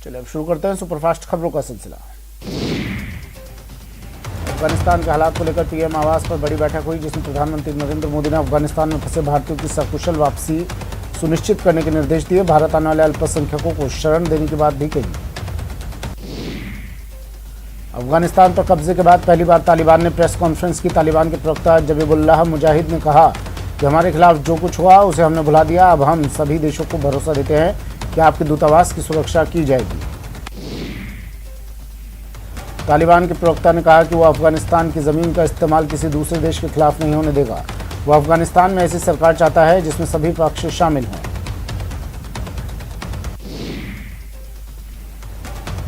चलिए अब शुरू करते हैं सुपरफास्ट खबरों का सिलसिला। अफगानिस्तान के हालात को लेकर पीएम आवास पर बड़ी बैठक हुई, जिसमें प्रधानमंत्री नरेंद्र मोदी ने अफगानिस्तान में फंसे भारतीयों की सकुशल वापसी सुनिश्चित करने के निर्देश दिए। भारत आने वाले अल्पसंख्यकों को शरण देने की बात भी कही। अफगानिस्तान पर कब्जे के बाद पहली बार तालिबान ने प्रेस कॉन्फ्रेंस की। तालिबान के प्रवक्ता जबीहुल्लाह मुजाहिद ने कहा कि हमारे खिलाफ जो कुछ हुआ उसे हमने भुला दिया। अब हम सभी देशों को भरोसा देते हैं कि आपके दूतावास की सुरक्षा की जाएगी। तालिबान के प्रवक्ता ने कहा कि वो अफगानिस्तान की जमीन का इस्तेमाल किसी दूसरे देश के खिलाफ नहीं होने देगा। वो अफगानिस्तान में ऐसी सरकार चाहता है जिसमें सभी पक्ष शामिल हों।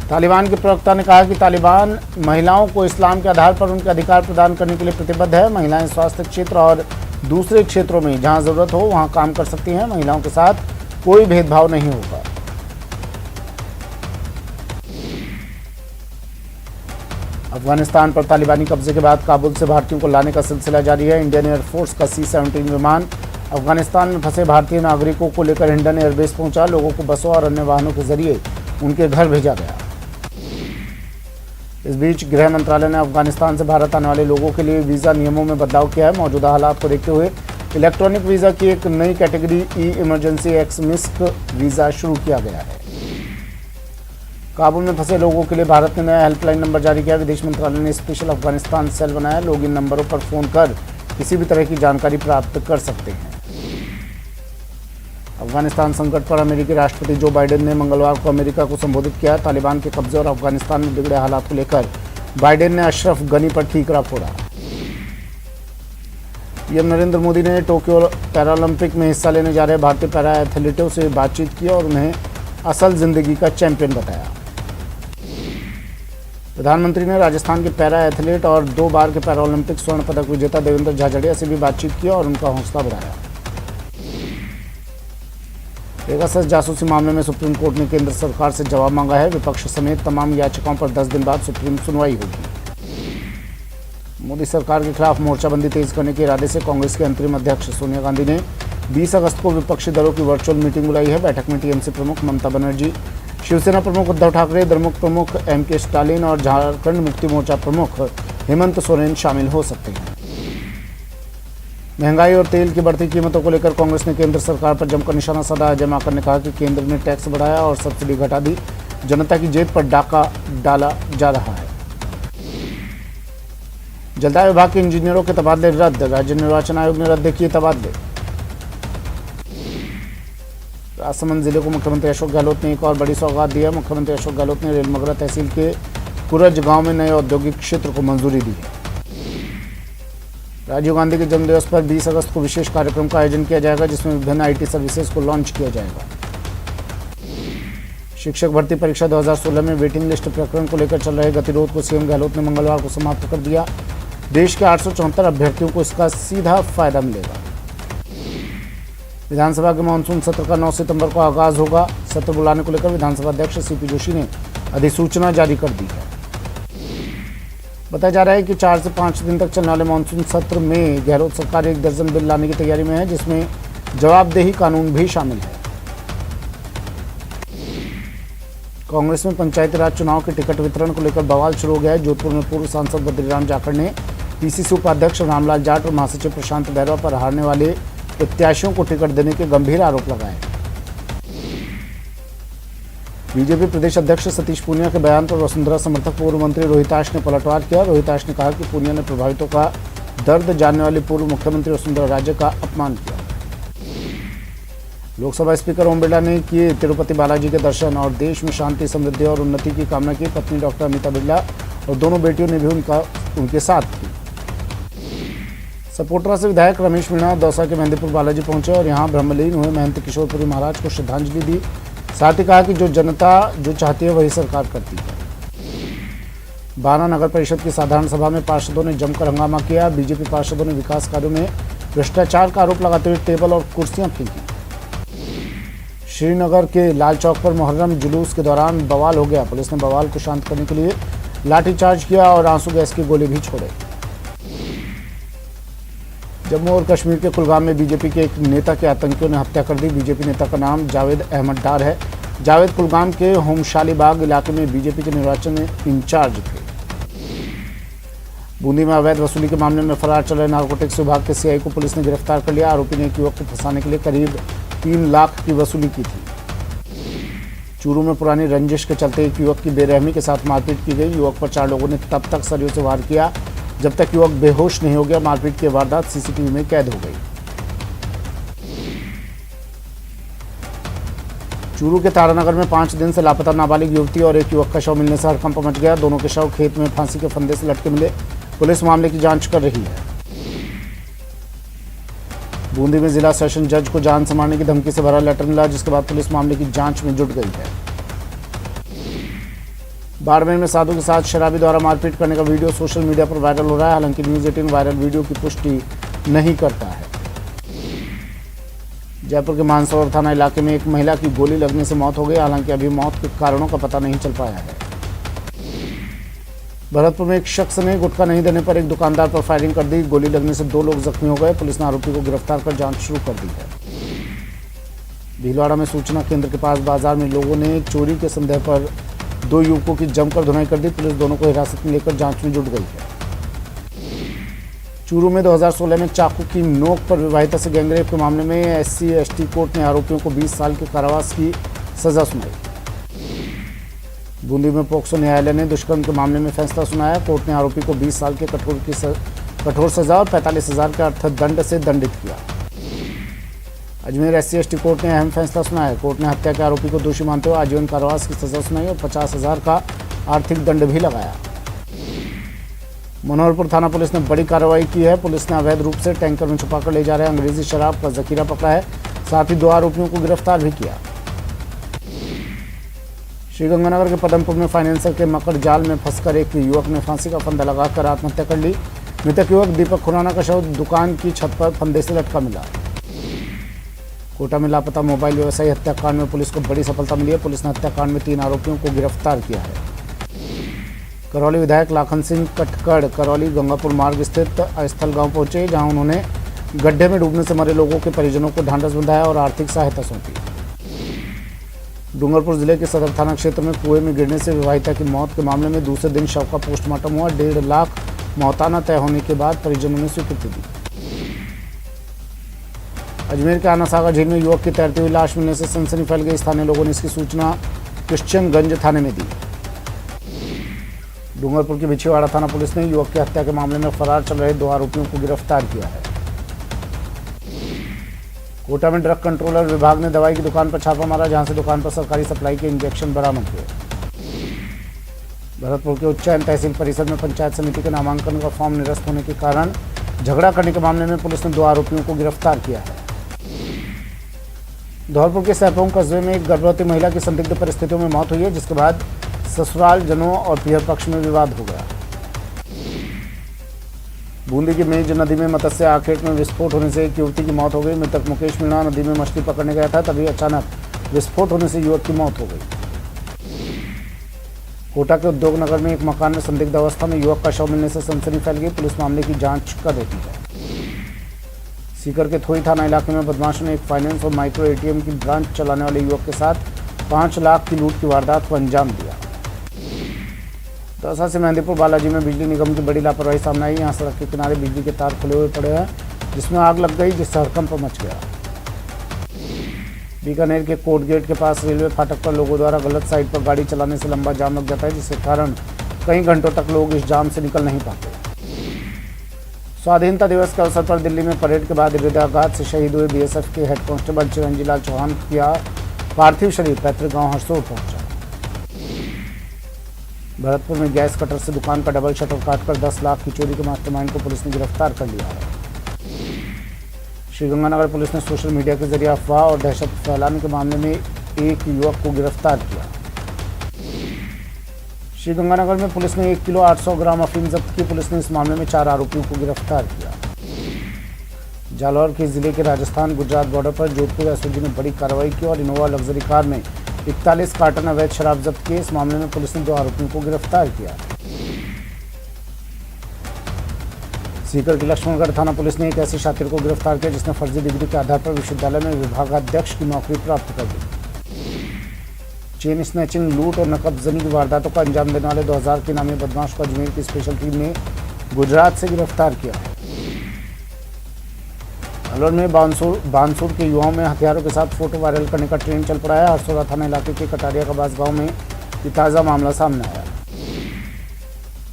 तालिबान के प्रवक्ता ने कहा कि तालिबान महिलाओं को इस्लाम के आधार पर उनके अधिकार प्रदान करने के लिए प्रतिबद्ध है। महिलाएं स्वास्थ्य क्षेत्र और दूसरे क्षेत्रों में जहां जरूरत हो वहां काम कर सकती हैं। महिलाओं के साथ कोई भेदभाव नहीं होगा। अफगानिस्तान पर तालिबानी कब्जे के बाद काबुल से भारतीयों को लाने का सिलसिला जारी है। इंडियन एयरफोर्स का C-17 विमान अफगानिस्तान में फंसे भारतीय नागरिकों को लेकर हिंडन एयरबेस पहुंचा। लोगों को बसों और अन्य वाहनों के जरिए उनके घर भेजा गया। इस बीच गृह मंत्रालय ने अफगानिस्तान से भारत आने वाले लोगों के लिए वीज़ा नियमों में बदलाव किया है। मौजूदा हालात को देखते हुए इलेक्ट्रॉनिक वीज़ा की एक नई कैटेगरी इमरजेंसी एक्स-मिस्क वीज़ा शुरू किया गया है। काबुल में फंसे लोगों के लिए भारत ने नया हेल्पलाइन नंबर जारी किया। विदेश मंत्रालय ने स्पेशल अफगानिस्तान सेल बनाया। लोग इन नंबरों पर फोन कर किसी भी तरह की जानकारी प्राप्त कर सकते हैं। अफगानिस्तान संकट पर अमेरिकी राष्ट्रपति जो बाइडेन ने मंगलवार को अमेरिका को संबोधित किया। तालिबान के कब्जे और अफगानिस्तान में बिगड़े हालात को लेकर बाइडेन ने अशरफ गनी पर ठीकरा फोड़ा। पीएम नरेंद्र मोदी ने टोक्यो पैरालंपिक में हिस्सा लेने जा रहे भारतीय पैरा एथलीटों से बातचीत की और उन्हें असल जिंदगी का चैंपियन बताया। प्रधानमंत्री ने राजस्थान के पैरा एथलीट और 2 बार के पैरालंपिक स्वर्ण पदक विजेता देवेंद्र झाझड़िया से भी बातचीत की और उनका हौसला बढ़ाया। पेगासस जासूसी मामले में सुप्रीम कोर्ट ने केंद्र सरकार से जवाब मांगा है। विपक्ष समेत तमाम याचिकाओं पर 10 दिन बाद सुप्रीम सुनवाई होगी। मोदी सरकार के खिलाफ मोर्चाबंदी तेज करने के इरादे से कांग्रेस के अंतरिम अध्यक्ष सोनिया गांधी ने 20 अगस्त को विपक्षी दलों की वर्चुअल मीटिंग बुलाई है। बैठक में टीएमसी प्रमुख ममता बनर्जी, शिवसेना प्रमुख उद्धव ठाकरे, द्रमुक प्रमुख M.K. स्टालिन और झारखंड मुक्ति मोर्चा प्रमुख हेमंत सोरेन शामिल हो सकते हैं। महंगाई और तेल की बढ़ती कीमतों को लेकर कांग्रेस ने केंद्र सरकार पर जमकर निशाना साधा। अजय माकन ने कहा कि केंद्र ने टैक्स बढ़ाया और सब्सिडी घटा दी। जनता की जेब पर डाका डाला जा रहा है। जलदाय विभाग के इंजीनियरों के तबादले रद्द। राज्य निर्वाचन आयोग ने रद्द किए तबादले। राजसमंद जिले को मुख्यमंत्री अशोक गहलोत ने एक और बड़ी सौगात दी है। मुख्यमंत्री अशोक गहलोत ने रेलमगरा तहसील के कुरज गांव में नए औद्योगिक क्षेत्र को मंजूरी दी है। राजीव गांधी के जन्मदिवस पर 20 अगस्त को विशेष कार्यक्रम का आयोजन किया जाएगा, जिसमें विभिन्न IT सर्विसेज को लॉन्च किया जाएगा। शिक्षक भर्ती परीक्षा 2016 में वेटिंग लिस्ट प्रकरण को लेकर चल रहे गतिरोध को सीएम गहलोत ने मंगलवार को समाप्त कर दिया। देश के 874 अभ्यर्थियों को इसका सीधा फायदा मिलेगा। विधानसभा के मानसून सत्र का 9 सितंबर को आगाज होगा। सत्र बुलाने को लेकर विधानसभा अध्यक्ष CP जोशी ने अधिसूचना जारी कर दी है। बताया जा रहा है कि 4 से 5 दिन तक चलने वाले मानसून सत्र में गहलोत सरकार 1 दर्जन बिल लाने की तैयारी में है, जिसमें जवाबदेही कानून भी शामिल है। कांग्रेस में पंचायती राज चुनाव के टिकट वितरण को लेकर बवाल शुरू हो गया है। जोधपुर में पूर्व सांसद बद्रीराम जाखड़ ने PCC उपाध्यक्ष रामलाल जाट और महासचिव प्रशांत बैरवा पर हारने वाले प्रत्याशियों को टिकट देने के गंभीर आरोप लगाए। बीजेपी प्रदेश अध्यक्ष सतीश पूनिया के बयान पर वसुंधरा समर्थक पूर्व मंत्री रोहिताश ने पलटवार किया। रोहिताश ने कहा कि पूनिया ने प्रभावितों का दर्द जानने वाली पूर्व मुख्यमंत्री वसुंधरा राजे का अपमान किया। लोकसभा स्पीकर ओम बिरला ने किए तिरुपति बालाजी के दर्शन और देश में शांति, समृद्धि और उन्नति की कामना की। पत्नी डॉक्टर अमिता बिरला और दोनों बेटियों ने भी उनके साथ की। सपोटरा से विधायक रमेश मीणा दौसा के मेहंदीपुर बालाजी पहुंचे और यहां ब्रह्मलीन हुए महंत किशोरपुरी महाराज को श्रद्धांजलि दी। साथ ही कहा कि जो जनता जो चाहती है वही सरकार करती है। बाना नगर परिषद की साधारण सभा में पार्षदों ने जमकर हंगामा किया। बीजेपी पार्षदों ने विकास कार्यों में भ्रष्टाचार का आरोप लगाते हुए टेबल और कुर्सियां फेंकी। श्रीनगर के लाल चौक पर मुहर्रम जुलूस के दौरान बवाल हो गया। पुलिस ने बवाल को शांत करने के लिए लाठीचार्ज किया और आंसू गैस के गोले भी छोड़े। जम्मू और कश्मीर के कुलगाम में बीजेपी के एक नेता के आतंकियों ने हत्या कर दी। बीजेपी नेता का नाम जावेद अहमद डार है। जावेद कुलगाम के होमशालीबाग इलाके में बीजेपी के निर्वाचन इंचार्ज थे। बूंदी में अवैध वसूली के मामले में फरार चल रहे नारकोटिक्स विभाग के सीआई को पुलिस ने गिरफ्तार कर लिया। आरोपी ने एक युवक को फंसाने के लिए करीब 3 लाख की वसूली की थी। चूरू में पुरानी रंजिश के चलते एक युवक की बेरहमी के साथ मारपीट की गई। युवक पर 4 लोगों ने तब तक सरियों से वार किया जब तक युवक बेहोश नहीं हो गया। मारपीट की वारदात सीसीटीवी में कैद हो गई। चूरू के तारानगर में 5 दिन से लापता नाबालिग युवती और एक युवक का शव मिलने से हड़कंप मच गया। दोनों के शव खेत में फांसी के फंदे से लटके मिले। पुलिस मामले की जांच कर रही है। बूंदी में जिला सेशन जज को जान से मारने की धमकी से भरा लेटर मिला, जिसके बाद पुलिस मामले की जांच में जुट गई है। बाड़मेर में साधु के साथ शराबी द्वारा मारपीट करने का वीडियो सोशल मीडिया पर वायरल हो रहा है। हालांकि न्यूज़ 18 वायरल वीडियो की पुष्टि नहीं करता है। जयपुर के मानसरोवर थाना इलाके में एक महिला की गोली लगने से मौत हो गई। हालांकि अभी मौत के कारणों का पता नहीं चल पाया है। भरतपुर में एक शख्स ने गुटखा नहीं देने पर एक दुकानदार पर फायरिंग कर दी। गोली लगने से 2 लोग जख्मी हो गए। पुलिस ने आरोपी को गिरफ्तार कर जांच शुरू कर दी है। भीलवाड़ा में सूचना केंद्र के पास बाजार में लोगों ने चोरी के संदेह पर 2 युवकों की जमकर धुनाई कर दी। पुलिस दोनों को हिरासत में लेकर जांच में जुट गई है। चूरू में 2016 में चाकू की नोक पर विवाहिता से गैंगरेप के मामले में SC/ST कोर्ट ने आरोपियों को 20 साल के कारावास की सजा सुनाई। बूंदी में पोक्सो न्यायालय ने दुष्कर्म के मामले में फैसला सुनाया। कोर्ट ने आरोपी को 20 साल के कठोर सजा और 45,000 के अर्थदंड से दंडित किया। अजमेर SC/ST कोर्ट ने अहम फैसला सुनाया। कोर्ट ने हत्या के आरोपी को दोषी मानते हुए आजीवन कारावास की सजा सुनाई और 50,000 का आर्थिक दंड भी लगाया। मनोहरपुर थाना पुलिस ने बड़ी कार्रवाई की है। पुलिस ने अवैध रूप से टैंकर में छुपाकर ले जा रहे अंग्रेजी शराब का जखीरा पकड़ा है। साथ ही 2 आरोपियों को गिरफ्तार भी किया। श्रीगंगानगर के पदमपुर में फाइनेंसर के मकर जाल में फंसकर एक युवक ने फांसी का फंदा लगाकर आत्महत्या कर ली। मृतक युवक दीपक खुराना का शव दुकान की छत पर फंदे से लटका मिला। कोटा में लापता मोबाइल व्यवसायी हत्याकांड में पुलिस को बड़ी सफलता मिली है। पुलिस ने हत्याकांड में 3 आरोपियों को गिरफ्तार किया है। करौली विधायक लाखन सिंह कटकड़ करौली गंगापुर मार्ग स्थित स्थल गांव पहुंचे, जहां उन्होंने गड्ढे में डूबने से मरे लोगों के परिजनों को ढांढस बंधाया और आर्थिक सहायता सौंपी। डूंगरपुर जिले के सदर थाना क्षेत्र में कुएं में गिरने से विवाहिता की मौत के मामले में दूसरे दिन शव का पोस्टमार्टम हुआ। 1.5 लाख मौताना तय होने के बाद परिजनों ने स्वीकृति दी। अजमेर के आना सागर झील में युवक की तैरती हुई लाश मिलने से सनसनी फैल गई। स्थानीय लोगों ने इसकी सूचना क्रिश्चियनगंज थाने में दी। डूंगरपुर की बिछीवाड़ा थाना पुलिस ने युवक की हत्या के मामले में फरार चल रहे 2 आरोपियों को गिरफ्तार किया है। कोटा में ड्रग कंट्रोलर विभाग ने दवाई की दुकान पर छापा मारा, जहां से दुकान पर सरकारी सप्लाई के इंजेक्शन बरामद हुए। भरतपुर के उच्चैन तहसील परिषद में पंचायत समिति के नामांकन का फॉर्म निरस्त होने के कारण झगड़ा करने के मामले में पुलिस ने 2 आरोपियों को गिरफ्तार किया है। धौलपुर के सैपोंग कस्बे में एक गर्भवती महिला की संदिग्ध परिस्थितियों में मौत हुई है, जिसके बाद ससुराल जनों और पियर पक्ष में विवाद हो गया। बूंदी की मेज नदी में मत्स्य आखेट में विस्फोट होने से एक युवती की मौत हो गई। मृतक मुकेश मीणा नदी में मछली पकड़ने गया था, तभी अचानक विस्फोट होने से युवक की मौत हो गई। कोटा के उद्योग नगर में एक मकान में संदिग्ध अवस्था में युवक का शव मिलने से सनसनी फैल गई। पुलिस मामले की जांच कर रही है। सीकर के थोई थाना इलाके में बदमाशों ने एक फाइनेंस और माइक्रो ATM की ब्रांच चलाने वाले युवक के साथ 5 लाख की लूट की वारदात को अंजाम दिया। दौसा से मेहंदीपुर बालाजी में बिजली निगम की बड़ी लापरवाही सामने आई। यहाँ सड़क के किनारे बिजली के तार खुले हुए पड़े हैं, जिसमें आग लग गई, जिससे हड़कंप मच गया। बीकानेर के कोर्ट गेट के पास रेलवे फाटक पर लोगों द्वारा गलत साइड पर गाड़ी चलाने से लंबा जाम लग जाता है, जिसके कारण कई घंटों तक लोग इस जाम से निकल नहीं पाते। स्वाधीनता दिवस के अवसर पर दिल्ली में परेड के बाद हृदयाघात से शहीद हुए BSF के हेड कांस्टेबल चिरंजी लाल चौहान का पार्थिव शरीर पैतृक गांव हरसोर पहुंचा। भरतपुर में गैस कटर से दुकान का डबल शटर काटकर 10 लाख की चोरी के मास्टरमाइंड को पुलिस ने गिरफ्तार कर लिया है। श्रीगंगानगर पुलिस ने सोशल मीडिया के जरिए अफवाह और दहशत फैलाने के मामले में एक युवक को गिरफ्तार किया। श्रीगंगानगर में पुलिस ने 1 किलो 800 ग्राम अफीम जब्त की। पुलिस ने इस मामले में 4 आरोपियों को गिरफ्तार किया। जालौर के जिले के राजस्थान गुजरात बॉर्डर पर जोधपुर SOG ने बड़ी कार्रवाई की और इनोवा लग्जरी कार में 41 कार्टन अवैध शराब जब्त किए। इस मामले में पुलिस ने 2 आरोपियों को गिरफ्तार किया। सीकर के लक्ष्मणगढ़ थाना पुलिस ने एक ऐसे छात्र को गिरफ्तार किया जिसने फर्जी डिग्री के आधार पर विश्वविद्यालय में विभागाध्यक्ष की नौकरी प्राप्त कर दी। चेन स्नैचिंग, लूट और नकबजनी की वारदातों का अंजाम देने वाले 2000 के नामी बदमाश को अजमेर की स्पेशल टीम ने गुजरात से गिरफ्तार किया। अलवर में बानसूर के युवाओं में हथियारों के साथ फोटो वायरल करने का ट्रेंड चल पड़ा है। हरसोरा थाना इलाके के कटारिया कबास गांव में ये ताज़ा मामला सामने आया।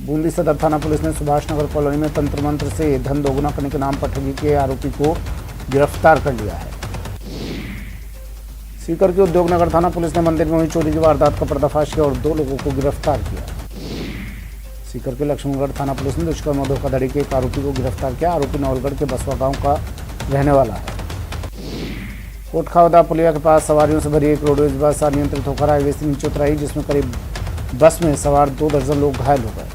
बूंदी सदर थाना पुलिस ने सुभाष नगर कॉलोनी में तंत्र मंत्र से धन दोगुना करने के नाम पर ठगी के आरोपी को गिरफ्तार कर लिया है। सीकर के उद्योग नगर थाना पुलिस ने मंदिर में हुई चोरी की वारदात का पर्दाफाश किया और 2 लोगों को गिरफ्तार किया। सीकर के लक्ष्मणगढ़ थाना पुलिस ने दुष्कर्म और धोखाधड़ी के एक आरोपी को गिरफ्तार किया। आरोपी नौलगढ़ के बसवा गांव का रहने वाला है। कोटखावदा पुलिया के पास सवारियों से भरी एक रोडवेज बस अनियंत्रित होकर हाईवे से नीचे उतराई, जिसमें करीब बस में सवार 2 दर्जन लोग घायल हो गए।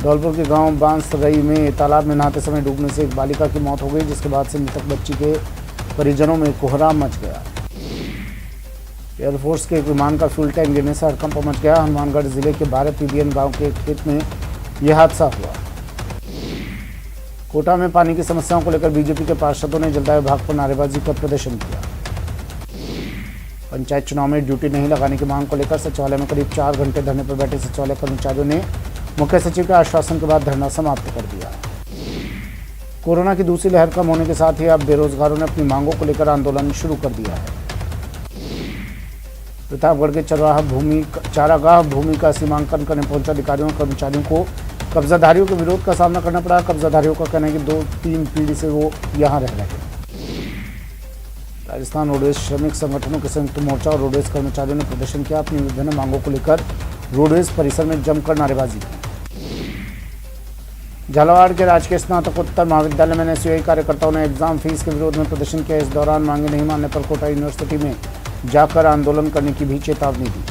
धौलपुर के गांव बांसरई में तालाब में नहाते समय डूबने से एक बालिका की मौत हो गई, जिसके बाद से मृतक बच्ची के परिजनों में कोहराम मच गया। एयरफोर्स के एक विमान का फ्यूल टैंक गिरने से हड़कंप मच गया। हनुमानगढ़ जिले के 12 पीबीएन गांव के खेत में यह हादसा हुआ। कोटा में पानी की समस्याओं को लेकर बीजेपी के पार्षदों ने जलदाय विभाग पर नारेबाजी कर प्रदर्शन किया। पंचायत चुनाव में ड्यूटी नहीं लगाने की मांग को लेकर सचिवालय में करीब 4 घंटे धरने पर बैठे सचिवालय कर्मचारियों ने मुख्य सचिव के आश्वासन के बाद धरना समाप्त कर दिया। कोरोना की दूसरी लहर कम होने के साथ ही अब बेरोजगारों ने अपनी मांगों को लेकर आंदोलन शुरू कर दिया है। प्रतापगढ़ के चारागाह भूमि का सीमांकन करने पहुंचे अधिकारियों और कर्मचारियों को कब्जाधारियों के विरोध का सामना करना पड़ा। कब्जाधारियों का कहना है कि 2-3 पीढ़ी से वो यहां रह रहे हैं। राजस्थान रोडवेज श्रमिक संगठनों के संयुक्त मोर्चा और रोडवेज कर्मचारियों ने प्रदर्शन किया। अपनी विभिन्न मांगों को लेकर रोडवेज परिसर में जमकर नारेबाजी की। झालावाड़ के राजकीय स्नातकोत्तर महाविद्यालय में एनएसयूआई कार्यकर्ताओं ने एग्जाम फीस के विरोध में प्रदर्शन किया। इस दौरान मांगे नहीं मानने पर कोटा यूनिवर्सिटी में जाकर आंदोलन करने की भी चेतावनी दी।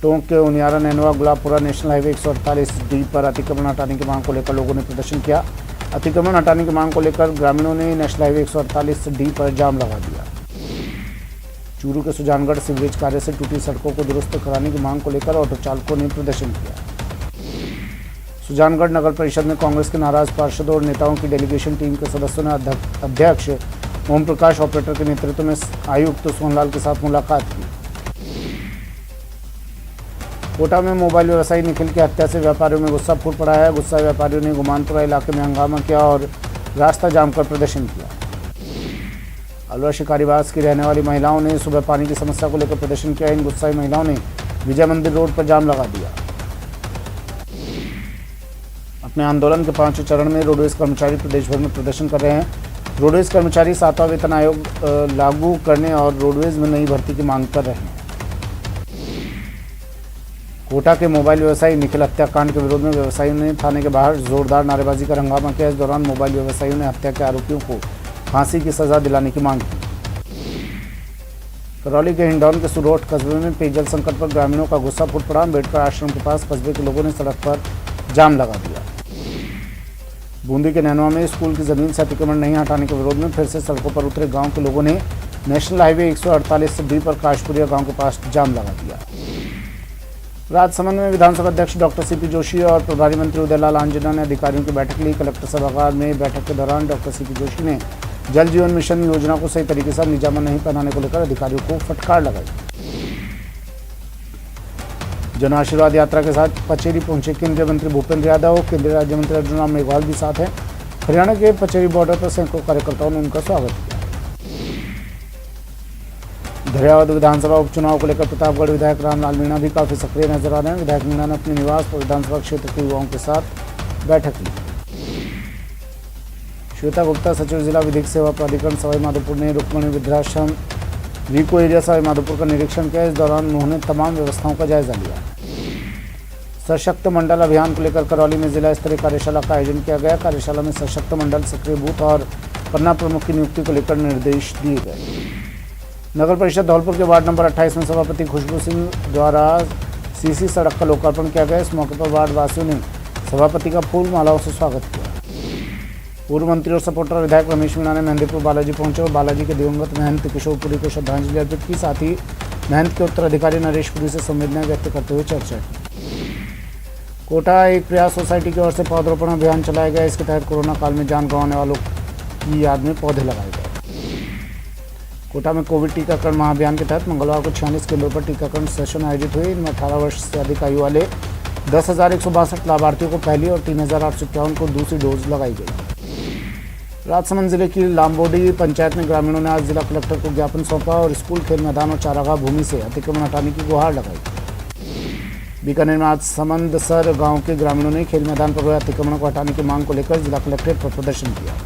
टोंक के Uniyara Nainwa Gulabpura national highway 148D पर अतिक्रमण हटाने की मांग को लेकर लोगों ने प्रदर्शन किया। अतिक्रमण हटाने की मांग को लेकर ग्रामीणों ने नेशनल हाईवे 148D पर जाम लगा दिया। चूरू के सुजानगढ़ सीवरेज कार्य से टूटी सड़कों को दुरुस्त कराने की मांग को लेकर ऑटो चालकों ने प्रदर्शन किया। सुजानगढ़ नगर परिषद में कांग्रेस के नाराज पार्षदों और नेताओं की डेलीगेशन टीम के सदस्यों ने अध्यक्ष ओम प्रकाश ऑपरेटर के नेतृत्व में आयुक्त सोनलाल के साथ मुलाकात की। कोटा में मोबाइल व्यवसायी निखिल की हत्या से व्यापारियों में गुस्सा फूट पड़ा है। गुस्सा व्यापारियों ने गुमानपुरा इलाके में हंगामा किया और रास्ता जाम कर प्रदर्शन किया। अलवर शिकारीबास की रहने वाली महिलाओं ने सुबह पानी की समस्या को लेकर प्रदर्शन किया। इन गुस्साई महिलाओं ने विजय मंदिर रोड पर जाम लगा दिया। अपने आंदोलन के 5वें चरण में रोडवेज कर्मचारी प्रदेश भर में प्रदर्शन कर रहे हैं। रोडवेज कर्मचारी 7वां वेतन आयोग लागू करने और रोडवेज में नई भर्ती की मांग कर रहे हैं। कोटा के मोबाइल व्यवसायी निखिल हत्याकांड के विरोध में व्यवसायियों ने थाने के बाहर जोरदार नारेबाजी कर हंगामा किया। इस दौरान मोबाइल व्यवसायियों ने हत्या के आरोपियों को फांसी की सजा दिलाने की मांग की। करौली के हिंडौन के सुरोठ कस्बे में पेयजल संकट पर ग्रामीणों का गुस्सा फूट पड़ा। अम्बेडकर आश्रम के पास कस्बे के लोगों ने सड़क पर जाम लगा दिया। बूंदी के नैनवा में स्कूल की जमीन से अतिक्रमण नहीं हटाने के विरोध में फिर से सड़कों पर उतरे गांव के लोगों ने नेशनल हाईवे 148D पर काशपुरिया गांव के पास जाम लगा दिया। राजसमंद में विधानसभा अध्यक्ष डॉक्टर सीपी जोशी और प्रभारी मंत्री उदयलाल आंजना ने अधिकारियों की बैठक ली। कलेक्टर सभागार में बैठक के दौरान डॉक्टर सीपी जोशी ने जल जीवन मिशन योजना को सही तरीके से निजामा नहीं पहनाने को लेकर अधिकारियों को फटकार लगाई। जन आशीर्वाद यात्रा के साथ पचेरी पहुंचे केंद्रीय मंत्री भूपेंद्र यादव। केंद्रीय राज्य मंत्री अर्जुन राम मेघवाल भी साथ हैं। हरियाणा के पचेरी बॉर्डर पर सैकड़ों कार्यकर्ताओं ने उनका स्वागत किया। धरियावद विधानसभा उपचुनाव को लेकर प्रतापगढ़ विधायक रामलाल मीणा भी काफी सक्रिय नजर आ रहे हैं। विधायक मीणा ने अपने निवास पर विधानसभा क्षेत्र के युवाओं के साथ बैठक ली। श्वेता गुप्ता सचिव जिला विधिक सेवा प्राधिकरण सवाई माधोपुर ने रुक्मणी वृद्धाश्रम रीको एरिया सवाई माधोपुर का निरीक्षण किया। इस दौरान उन्होंने तमाम व्यवस्थाओं का जायजा लिया। सशक्त मंडल अभियान को लेकर करौली में जिला स्तरीय कार्यशाला का आयोजन किया गया। कार्यशाला में सशक्त मंडल सक्रिय बूथ और पन्ना प्रमुख की नियुक्ति को लेकर निर्देश दिए गए। नगर परिषद धौलपुर के वार्ड नंबर 28 में सभापति खुशबू सिंह द्वारा सीसी सड़क का लोकार्पण किया गया। इस मौके पर वार्ड वासियों ने सभापति का फूल मालाओं से स्वागत किया। पूर्व मंत्री और सपोर्टर विधायक रमेश मीणा ने मेहंदीपुर बालाजी पहुंचे और बालाजी के दिवंगत महंत किशोरपुरी को श्रद्धांजलि अर्पित की। साथ ही महंत के उत्तराधिकारी नरेशपुरी से संवेदनाएं व्यक्त करते हुए चर्चा की। कोटा एक प्रयास सोसाइटी की ओर से पौधरोपण अभियान चलाया गया। इसके तहत कोरोना काल में जान गंवाने वालों की याद में पौधे लगाए गए। कोटा में कोविड टीकाकरण महाअभियान के तहत मंगलवार को 46 केंद्रों पर टीकाकरण सेशन आयोजित हुए। इनमें 18 वर्ष से अधिक आयु वाले 10,162 लाभार्थियों को पहली और 3,851 को दूसरी डोज लगाई गई। राजसमंद जिले की लामबोडी पंचायत में ग्रामीणों ने आज जिला कलेक्टर को ज्ञापन सौंपा और स्कूल, खेल मैदान और चारागाह भूमि से अतिक्रमण हटाने की गुहार लगाई। बीकानेर में आज समंदसर गांव के ग्रामीणों ने खेल मैदान पर हुए अतिक्रमण को हटाने की मांग को लेकर जिला कलेक्ट्रेट पर प्रदर्शन किया।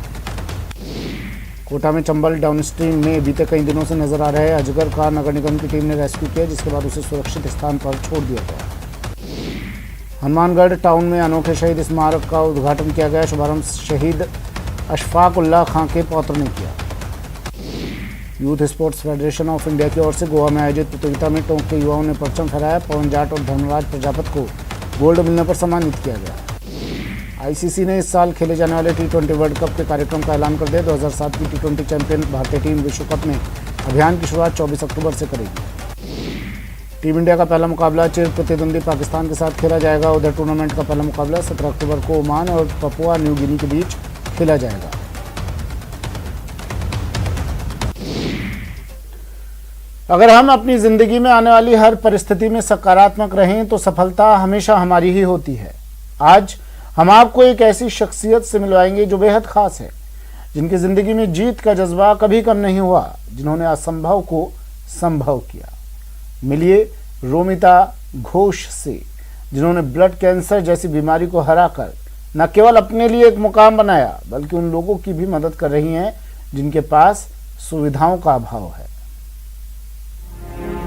कोटा में चंबल डाउनस्ट्रीम में बीते कई दिनों से नजर आ रहे अजगर का नगर निगम की टीम ने रेस्क्यू किया, जिसके बाद उसे सुरक्षित स्थान पर छोड़ दिया गया। हनुमानगढ़ टाउन में अनोखे शहीद स्मारक का उद्घाटन किया गया। शुभारंभ शहीद अशफाक उल्लाह खां के पौत्र ने किया। Youth sports federation of India की ओर से गोवा में आयोजित प्रतियोगिता में टोंक के युवाओं ने परचम फहराया। पवन जाट और धर्मराज प्रजापत को गोल्ड मिलने पर सम्मानित किया गया। आईसीसी ने इस साल खेले जाने वाले T20 वर्ल्ड कप के कार्यक्रम का ऐलान कर दिया। 2007 की T20 चैंपियन भारतीय टीम विश्व कप में अभियान की शुरुआत 24 अक्टूबर से करेगी। टीम इंडिया का पहला मुकाबला चिर प्रतिद्वंदी पाकिस्तान के साथ खेला जाएगा। उधर टूर्नामेंट का पहला मुकाबला 17 अक्टूबर को ओमान और पपुआ न्यू गिनी के बीच खेला जाएगा। अगर हम अपनी जिंदगी में आने वाली हर परिस्थिति में सकारात्मक रहें तो सफलता हमेशा हमारी ही होती है। आज हम आपको एक ऐसी शख्सियत से मिलवाएंगे जो बेहद खास है, जिनकी जिंदगी में जीत का जज्बा कभी कम नहीं हुआ, जिन्होंने असंभव को संभव किया। मिलिए रोमिता घोष से, जिन्होंने ब्लड कैंसर जैसी बीमारी को हराकर न केवल अपने लिए एक मुकाम बनाया, बल्कि उन लोगों की भी मदद कर रही हैं जिनके पास सुविधाओं का अभाव है।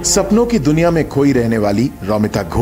सपनों की दुनिया में खोई रहने वाली रोमिता घोष